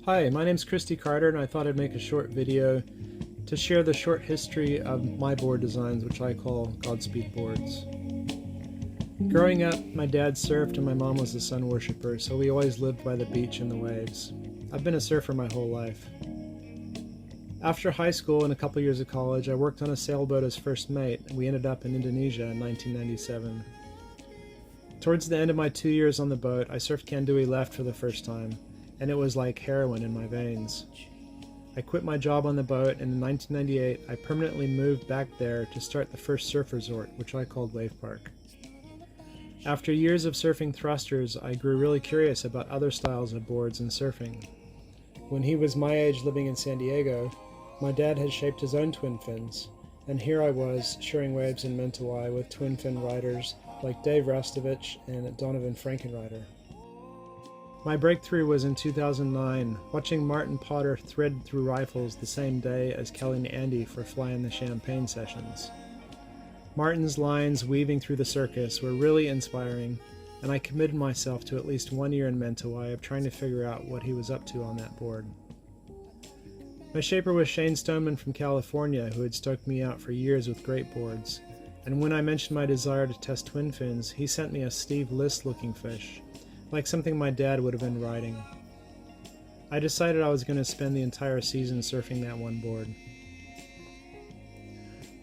Hi, my name's Christy Carter, and I thought I'd make a short video to share the short history of my board designs, which I call GodSpeed Boards. Growing up, my dad surfed and my mom was a sun worshiper, so we always lived by the beach and the waves. I've been a surfer my whole life. After high school and a couple years of college, I worked on a sailboat as first mate, and we ended up in Indonesia in 1997. Towards the end of my 2 years on the boat, I surfed Kandui left for the first time, and it was like heroin in my veins. I quit my job on the boat, and in 1998 I permanently moved back there to start the first surf resort, which I called Wave Park. After years of surfing thrusters, I grew really curious about other styles of boards and surfing. When he was my age living in San Diego, my dad had shaped his own twin fins, and here I was sharing waves in Mentawai with twin fin riders like Dave Rastovich and Donovan Frankenreiter. My breakthrough was in 2009, watching Martin Potter thread through rifles the same day as Kelly and Andy for Fly in the Champagne sessions. Martin's lines weaving through the circus were really inspiring, and I committed myself to at least 1 year in Mentawai of trying to figure out what he was up to on that board. My shaper was Shane Stoneman from California, who had stoked me out for years with great boards, and when I mentioned my desire to test twin fins, he sent me a Steve List-looking fish, like something my dad would have been riding. I decided I was going to spend the entire season surfing that one board.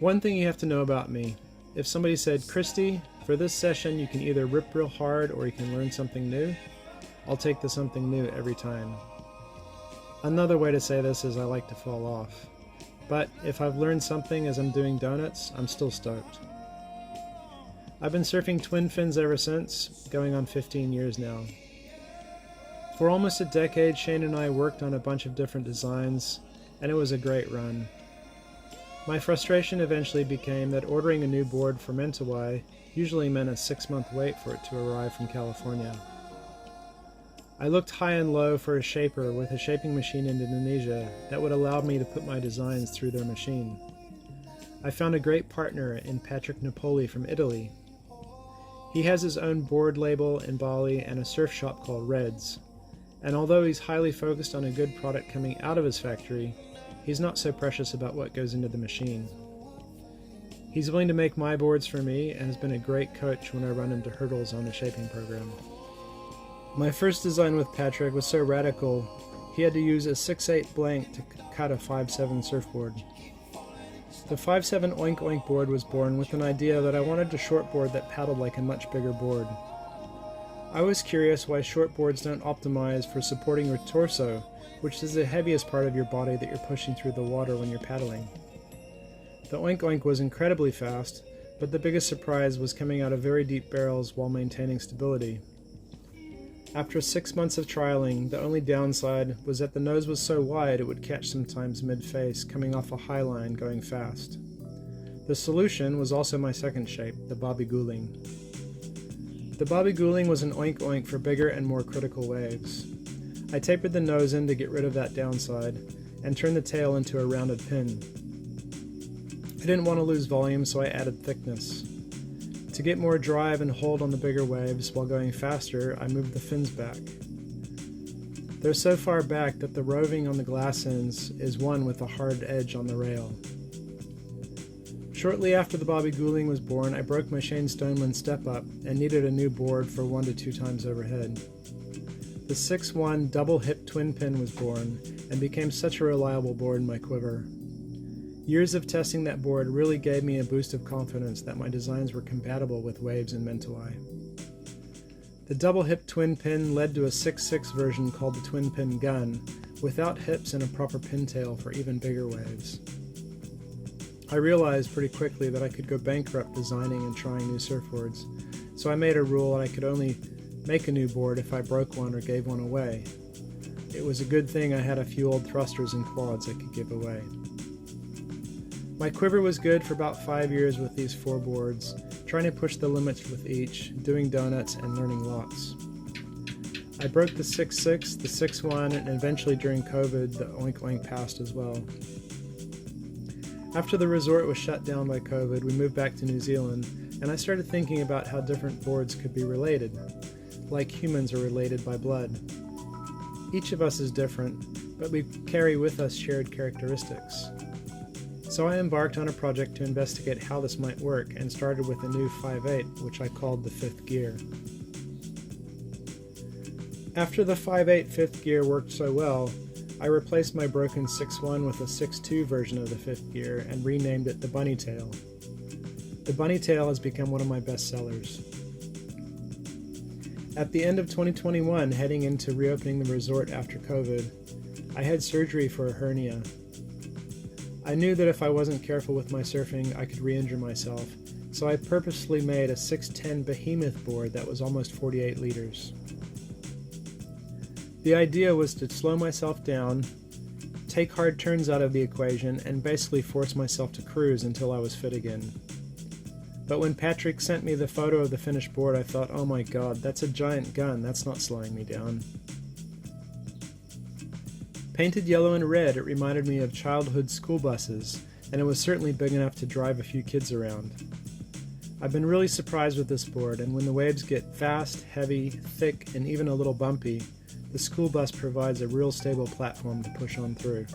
One thing you have to know about me: if somebody said, "Christy, for this session you can either rip real hard or you can learn something new," I'll take the something new every time. Another way to say this is I like to fall off. But if I've learned something as I'm doing donuts, I'm still stoked. I've been surfing twin fins ever since, going on 15 years now. For almost a decade, Shane and I worked on a bunch of different designs, and it was a great run. My frustration eventually became that ordering a new board for Mentawai usually meant a 6-month wait for it to arrive from California. I looked high and low for a shaper with a shaping machine in Indonesia that would allow me to put my designs through their machine. I found a great partner in Patrick Napoli from Italy. He has his own board label in Bali and a surf shop called Reds, and although he's highly focused on a good product coming out of his factory, he's not so precious about what goes into the machine. He's willing to make my boards for me and has been a great coach when I run into hurdles on the shaping program. My first design with Patrick was so radical, he had to use a 6/8 blank to cut a 5/7 surfboard. The 5/7 Oink Oink board was born with an idea that I wanted a shortboard that paddled like a much bigger board. I was curious why shortboards don't optimize for supporting your torso, which is the heaviest part of your body that you're pushing through the water when you're paddling. The Oink Oink was incredibly fast, but the biggest surprise was coming out of very deep barrels while maintaining stability. After 6 months of trialing, the only downside was that the nose was so wide it would catch sometimes mid-face, coming off a high line going fast. The solution was also my second shape, the Bobby Guling. The Bobby Guling was an Oink Oink for bigger and more critical waves. I tapered the nose in to get rid of that downside, and turned the tail into a rounded pin. I didn't want to lose volume, so I added thickness. To get more drive and hold on the bigger waves while going faster, I moved the fins back. They're so far back that the roving on the glass ends is one with a hard edge on the rail. Shortly after the Bobby Guling was born, I broke my Shane Stoneman step-up and needed a new board for 1 to 2 times overhead. The 6/1 double-hip twin pin was born and became such a reliable board in my quiver. Years of testing that board really gave me a boost of confidence that my designs were compatible with waves in Mentawai. The double-hip twin pin led to a 6/6 version called the Twin Pin Gun, without hips and a proper pintail for even bigger waves. I realized pretty quickly that I could go bankrupt designing and trying new surfboards, so I made a rule that I could only make a new board if I broke one or gave one away. It was a good thing I had a few old thrusters and quads I could give away. My quiver was good for about 5 years with these 4 boards, trying to push the limits with each, doing donuts and learning lots. I broke the 6/6, the 6/1, and eventually during COVID, the Oink Oink passed as well. After the resort was shut down by COVID, we moved back to New Zealand, and I started thinking about how different boards could be related, like humans are related by blood. Each of us is different, but we carry with us shared characteristics. So I embarked on a project to investigate how this might work and started with a new 5/8, which I called the fifth gear. After the 5/8 fifth gear worked so well, I replaced my broken 6/1 with a 6/2 version of the fifth gear and renamed it the Bunny Tail. The Bunny Tail has become one of my best sellers. At the end of 2021, heading into reopening the resort after COVID, I had surgery for a hernia. I knew that if I wasn't careful with my surfing, I could re-injure myself, so I purposely made a 610 behemoth board that was almost 48 liters. The idea was to slow myself down, take hard turns out of the equation, and basically force myself to cruise until I was fit again. But when Patrick sent me the photo of the finished board, I thought, oh my god, that's a giant gun, that's not slowing me down. Painted yellow and red, it reminded me of childhood school buses, and it was certainly big enough to drive a few kids around. I've been really surprised with this board, and when the waves get fast, heavy, thick, and even a little bumpy, the school bus provides a real stable platform to push on through.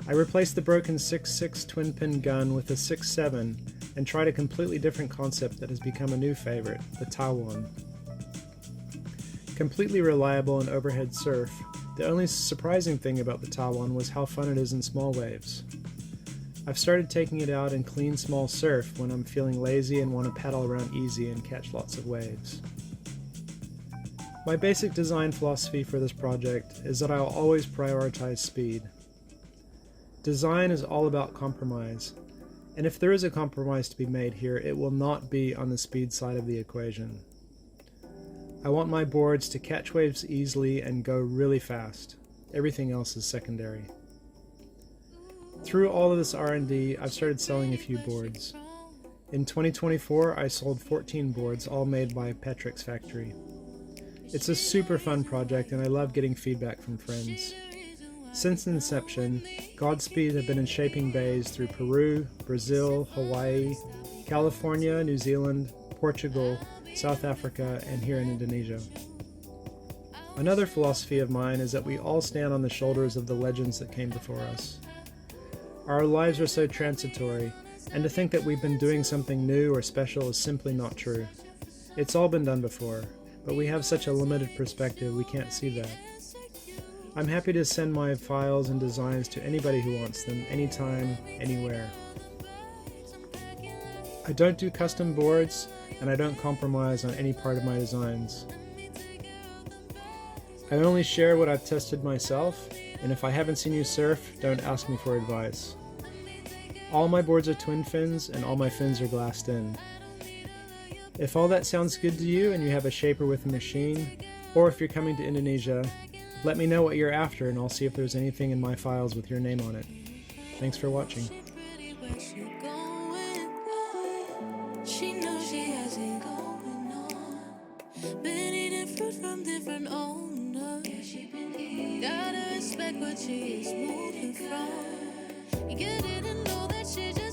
I replaced the broken 6.6 twin-pin gun with a 6.7 and tried a completely different concept that has become a new favorite, the Taiwan. Completely reliable in overhead surf, the only surprising thing about the Taiwan was how fun it is in small waves. I've started taking it out in clean small surf when I'm feeling lazy and want to paddle around easy and catch lots of waves. My basic design philosophy for this project is that I'll always prioritize speed. Design is all about compromise, and if there is a compromise to be made here, it will not be on the speed side of the equation. I want my boards to catch waves easily and go really fast. Everything else is secondary. Through all of this R&D, I've started selling a few boards. In 2024, I sold 14 boards, all made by Patrick's factory. It's a super fun project and I love getting feedback from friends. Since inception, GodSpeed have been in shaping bays through Peru, Brazil, Hawaii, California, New Zealand, Portugal, South Africa, and here in Indonesia. Another philosophy of mine is that we all stand on the shoulders of the legends that came before us. Our lives are so transitory, and to think that we've been doing something new or special is simply not true. It's all been done before, but we have such a limited perspective we can't see that. I'm happy to send my files and designs to anybody who wants them, anytime, anywhere. I don't do custom boards, and I don't compromise on any part of my designs. I only share what I've tested myself, and if I haven't seen you surf, don't ask me for advice. All my boards are twin fins, and all my fins are glassed in. If all that sounds good to you and you have a shaper with a machine, or if you're coming to Indonesia, let me know what you're after and I'll see if there's anything in my files with your name on it. Thanks for watching. She knows she has it going on. Been eating fruit from different owners. Gotta respect what she is moving from. You didn't know that she just